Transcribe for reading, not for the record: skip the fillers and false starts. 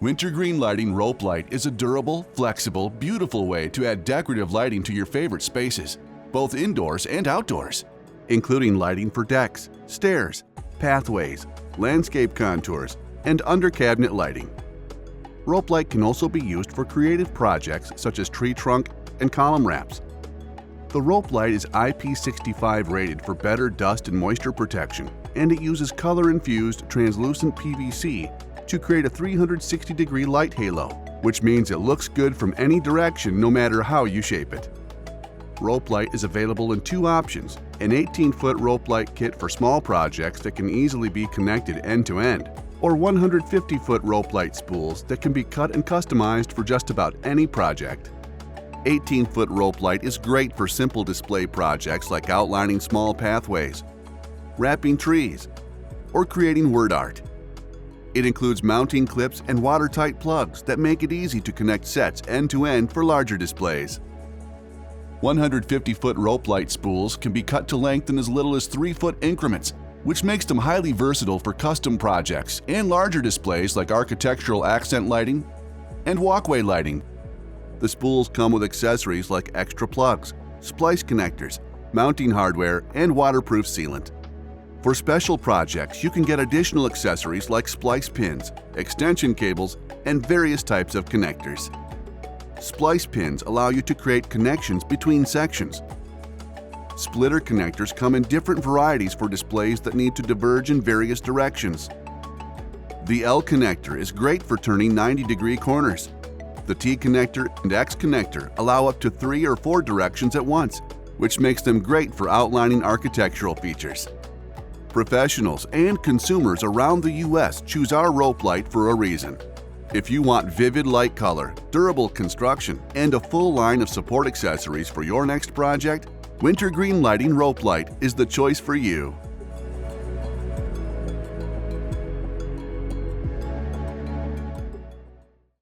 Wintergreen Lighting Rope Light is a durable, flexible, beautiful way to add decorative lighting to your favorite spaces, both indoors and outdoors, including lighting for decks, stairs, pathways, landscape contours, and under-cabinet lighting. Rope light can also be used for creative projects such as tree trunk and column wraps. The rope light is IP65 rated for better dust and moisture protection, and it uses color-infused translucent PVC to create a 360-degree light halo, which means it looks good from any direction no matter how you shape it. Rope light is available in two options: an 18-foot rope light kit for small projects that can easily be connected end-to-end, or 150-foot rope light spools that can be cut and customized for just about any project. 18-foot rope light is great for simple display projects like outlining small pathways, wrapping trees, or creating word art. It includes mounting clips and watertight plugs that make it easy to connect sets end-to-end for larger displays. 150-foot rope light spools can be cut to length in as little as 3-foot increments, which makes them highly versatile for custom projects and larger displays like architectural accent lighting and walkway lighting. The spools come with accessories like extra plugs, splice connectors, mounting hardware, and waterproof sealant. For special projects, you can get additional accessories like splice pins, extension cables, and various types of connectors. Splice pins allow you to create connections between sections. Splitter connectors come in different varieties for displays that need to diverge in various directions. The L connector is great for turning 90-degree corners. The T connector and X connector allow up to 3 or 4 directions at once, which makes them great for outlining architectural features. Professionals and consumers around the U.S. choose our rope light for a reason. If you want vivid light color, durable construction, and a full line of support accessories for your next project, Wintergreen Lighting Rope Light is the choice for you.